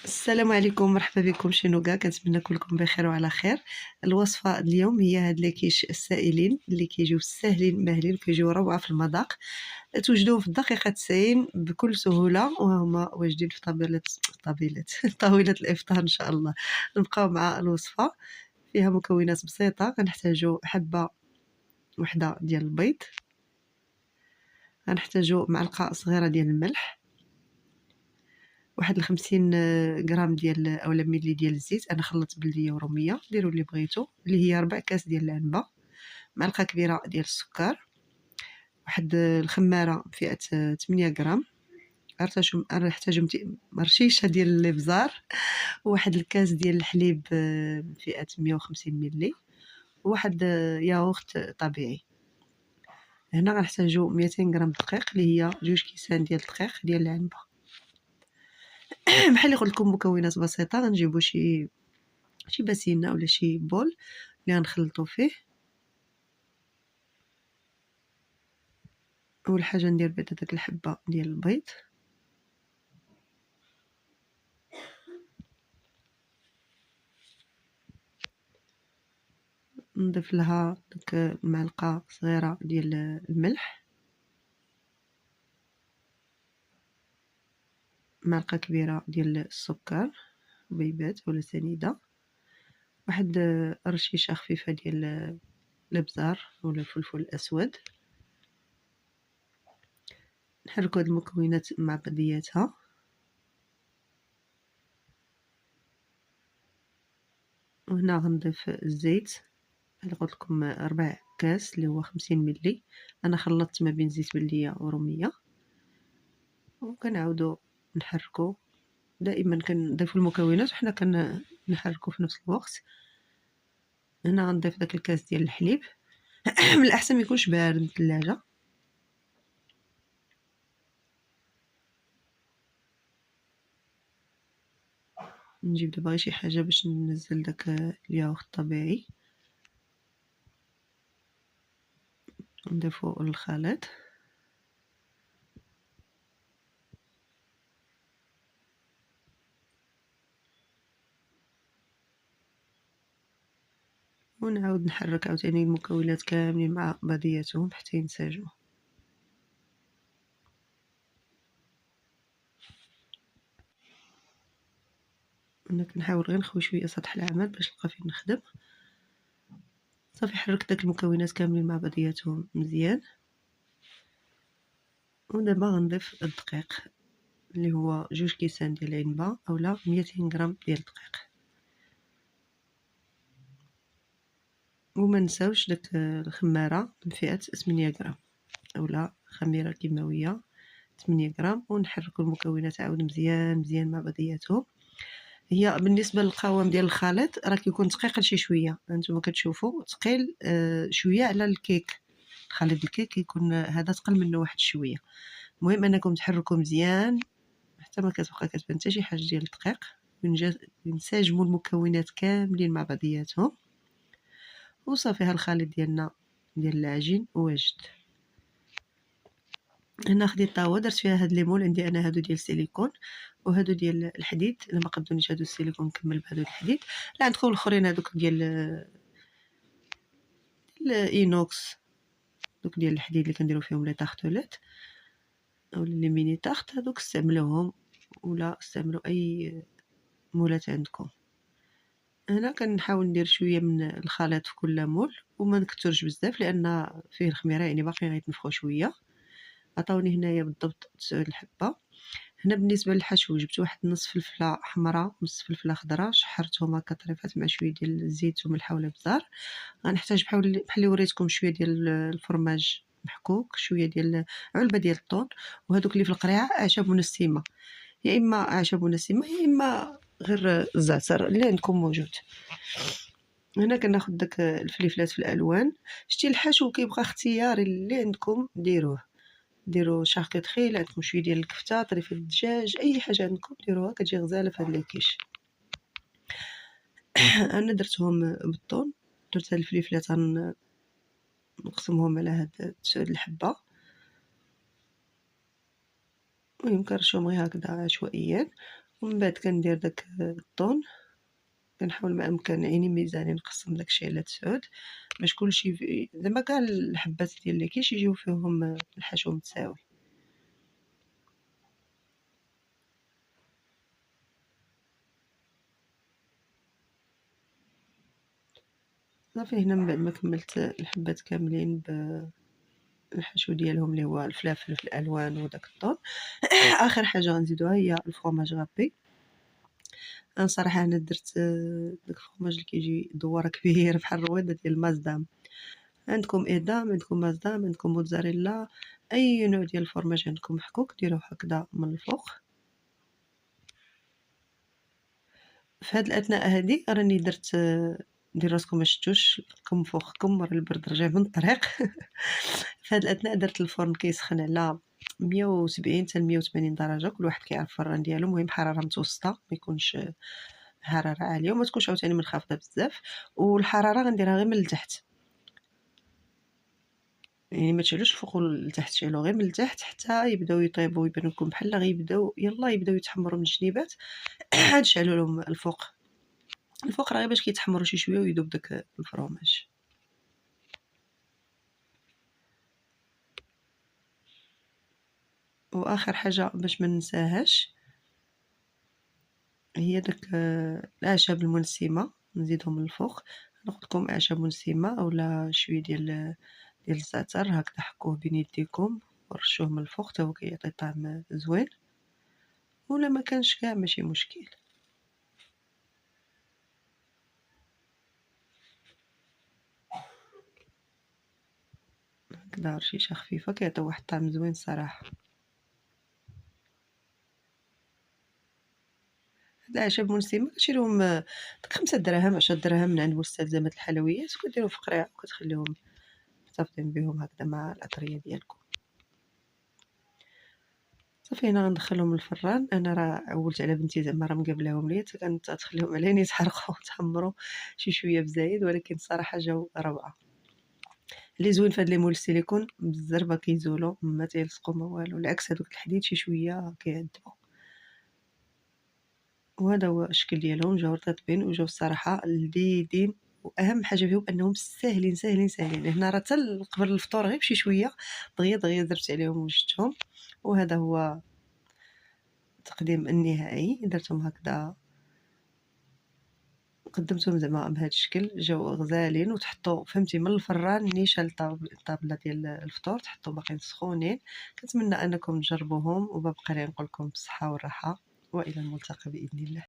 السلام عليكم، مرحبا بكم. شنو كاع، كنتمنى كلكم بخير وعلى خير. الوصفه اليوم هي هاد ليكيش السائلين اللي كيجيو ساهلين ماهلين، كيجيو روعه في المذاق. توجدوهم في الدقيقه 90 بكل سهوله، وهما واجدين في طابلة طاوله الافطار ان شاء الله. نبقاو مع الوصفه. فيها مكونات بسيطه. كنحتاجو حبه وحده ديال البيض، غنحتاجو معلقه صغيره ديال الملح، واحد 50 غرام ديال اولا ملي ديال الزيت. انا خلطت بلديه وروميه، ديروا اللي بغيتو، اللي هي 4 كاس ديال العنبه، معلقه كبيره ديال السكر، واحد الخماره فئه 8 غرام، نحتاجو مرشيشه ديال الابزار، وواحد الكاس ديال الحليب فئه 150 ملي، وواحد ياغورت طبيعي. هنا غنحتاجو 200 غرام دقيق، اللي هي 2 كيسان ديال الدقيق ديال العنبه. بحال اللي قلت لكم مكونات بسيطه. غنجيبو شي باسينه ولا شي بول اللي غنخلطو فيه. اول حاجه ندير بعدا داك الحبه ديال البيض، نضيف لها داك معلقه صغيره ديال الملح، معلقه كبيره ديال السكر بيبات ولا سنيده، واحد رشيشه خفيفه ديال الابزار ولا الفلفل الاسود. نحركو هاد المكونات مع بعضياتها. وهنا غنضيف الزيت اللي قلت لكم 4 كاس اللي هو 50 ملي. انا خلطت ما بين زيت بلديه وروميه، وكنعاودو نحركو. دائما كنضيفوا المكونات وحنا كنحركو في نفس الوقت. هنا غنضيف داك الكاس ديال الحليب من الاحسن ما يكونش بارد من الثلاجه. نجيب دابا غير شي حاجه باش ننزل داك الياغورت الطبيعي، نضيفو للخليط. ونعاود نحرك عاوتاني المكونات كاملين مع بعضياتهم حتى ينسجموا. انا كنحاول غير نخوي شويه سطح العمل باش نلقى فين نخدم. صافي حركت داك المكونات كاملين مع بعضياتهم مزيان. ودابا غنضيف الدقيق اللي هو 2 كيسان ديال العنبه اولا 200 غرام ديال الدقيق. وما نساوش داك الخماره من فئه 8 غرام اولا خميره كيماويه 8 غرام. ونحركوا المكونات عاود مزيان مزيان مع بعضياتهم. هي بالنسبه للقوام ديال الخليط راه كيكون دقيق شي شويه، انتم كتشوفوا ثقيل شويه على الكيك. خليط الكيك كيكون هذا ثقل منه واحد شويه. المهم انكم تحركوا مزيان حتى ما كتبقى كتبان حتى شي حاجه ديال الدقيق، ينسجموا المكونات كاملين مع بعضياتهم. وصافي ها الخليط ديالنا ديال العجين واجد. هنا خديت طاوه درت فيها هاد ليمون، عندي انا هادو ديال السيليكون وهادو ديال الحديد. الا ما قدونيش هادو السيليكون نكمل بهادو الحديد. لا عندكم الاخرين هادوك ديال الاينوكس، دوك ديال الحديد اللي كنديروا فيهم لي طارطوليت اولا لي ميني طارط، هادوك استعملوهم ولا استعملوا اي مولات عندكم. هنا كنحاول ندير شويه من الخليط في كل مول وما نكثرش بزاف لان فيه الخميره، يعني باقي غيتنفخوا شويه. عطاوني هنايا بالضبط 9 الحبه. هنا بالنسبه للحشو جبت واحد نص فلفله حمراء ونص فلفله خضراء، شحرتهم هكا طريفات مع شويه ديال الزيت وملح والابزار. غنحتاج بحال اللي وريتكم شويه ديال الفرماج محكوك، شويه ديال علبه ديال الطون، وهذوك اللي في القريعه اعشاب ونسيمه، يا اما اعشاب ونسيمه يا اما غير الزعتر اللي عندكم موجود. هنا كناخذ داك الفلفلات في الالوان. شتي الحشو كيبقى اختياري، اللي عندكم ديروه. ديروا شاركوتري، لا عندكم شويه ديال الكفته، طريفه الدجاج، اي حاجه عندكم ديروها كتجي غزاله في هاد الكيش. انا درتهم بالطون، درت هاد الفلفلات نقسمهم على هاد الحبه ويمكن نرشهم غير هكذا عشوائيا. ومن بعد كندير داك الطون، كنحاول ما أمكن عيني ميزاني نقسم داكشي على 9 باش كلشي زعما كاع الحبات ديال الكيش يجيو فيهم الحشو متساوي. صافي هنا من بعد ما كملت الحبات كاملين بالحشو ديالهم اللي هو الفلافل في الألوان وداك الطون آخر حاجة غنزيدوها هي الفرomاج غابي. أنا صراحة هنا درت داك الفرomاج اللي كيجي دوّارة كبير بحال الرويضة ديال المازدام، عندكم إدام، عندكم مازدام، عندكم موتزاريلا، أي نوع ديال الفرماج عندكم محكوك ديروه هكذا من الفوق. في هاد الأثناء هادي راني درت ديروا راسكم ما شفتوش فوقكم راه البرد رجع من الطريق في هاد الأثناء درت الفرن كيسخن على 170 حتى 180 درجة، كل واحد كيعرف الفران ديالو، المهم حرارة متوسطة ما يكونش حرارة عالية وما تكونش عاوتاني منخفضة بزاف، والحرارة غنديرها غير من التحت، يعني ما تشعلوش الفوق والتحت، شعلو غير من التحت حتى يبداو يطيبوا يبانوا لكم بحال غيبداو يبداو يتحمروا من الجنيبات عاد شعلوا لهم الفوق. الفوق راه غير باش كيتحمروا شي شويه ويذوب داك الفرomاج. واخر حاجه باش ما ننساهاش هي داك الاعشاب المنسمه نزيدهم من الفوق، ناخذكم اعشاب منسمه اولا شويه ديال الزعتر هكذا حكوه بين يديكم ورشوه من الفوق حتى هو كيعطي طعم زوين، ولا ما كانش كاع ماشي مشكل. هكذا رشيشه خفيفه كيعطي واحد الطعم زوين صراحه. هاد الاعشاب المنسمه كتشريهم داك 5 دراهم 10 دراهم من عند مستلزمات الحلويات وكديرهم في قريعه وكتخليهم محتفظين بهم هكذا مع الأطرية ديالكم. صافي هنا غندخلهم الفران، أنا راه عولت على بنتي زعما راه مقابلاهم ليا حتى كانت تخليهم على عين يتحرقوا وتحمروا شي شويه بزايد، ولكن الصراحه جاو روعه. اللي زوين في هاد لي مول السيليكون بالزربه كيزولوا ما تيلصقوا ما والو، العكس هادوك الحديد شي شويه كيعذبوا. وهذا هو الشكل ديالهم، جاو رطيبين وجاو الصراحه لذيذين، واهم حاجه فيهم انهم ساهلين ساهلين ساهلين. هنا راه حتى قبل الفطور غير بشي شويه دغيا دغيا درت عليهم وجدتهم. وهذا هو التقديم النهائي، درتهم هكذا قدمتهم زعما بهذا الشكل، جاو غزالين وتحطوا فهمتي من الفران نيشان الطابله ديال الفطور تحطوا باقيين سخونين. كنتمنى انكم تجربوهم وما بقى لي نقول لكم بالصحه والراحه والى الملتقى باذن الله.